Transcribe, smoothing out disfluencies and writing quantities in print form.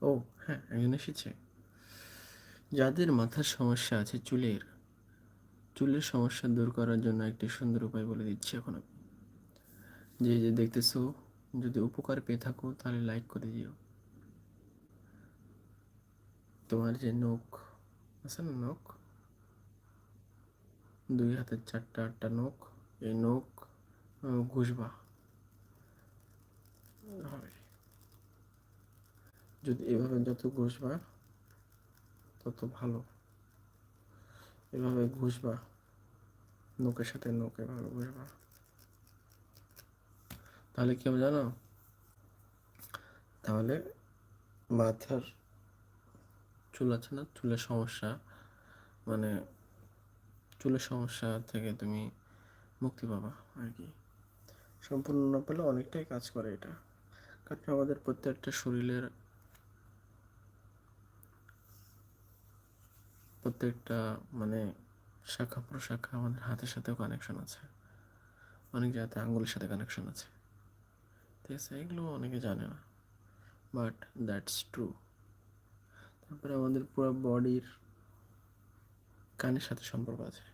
ও হ্যাঁ, একজন এসেছে। যাদের মাথার সমস্যা আছে, চুলের সমস্যা দূর করার জন্য একটি সুন্দর উপায় বলে দিচ্ছি এখন আমি। যে দেখতেছো, যদি উপকার পেয়ে থাকো তাহলে লাইক করে দিও। তোমার যে নখ আছে না, নখ, 2 হাতের 4টা 8টা নখ, এই নখ ঘষবা হবে। যদি এভাবে যত ঘষবা তত ভালো। এভাবে ঘষবা, নখের সাথে নখ এভাবে ঘষবা, তাহলে কি হবে জানো? তাহলে মাথার চুল আছে না, চুলের সমস্যা, মানে চুলের সমস্যা থেকে তুমি মুক্তি পাবা আর কি। সম্পূর্ণ না পেলে অনেকটাই কাজ করে এটা, কারণ আমাদের প্রত্যেকটা শরীরের প্রত্যেকটা মানে শাখা প্রশাখা আমাদের হাতের সাথেও কানেকশন আছে, অনেক জায়গাতে আঙ্গুলের সাথে কানেকশন আছে, ঠিক আছে? এগুলো অনেকে জানে না, বাট দ্যাটস ট্রু। তারপরে আমাদের পুরো বডির কানের সাথে সম্পর্ক আছে।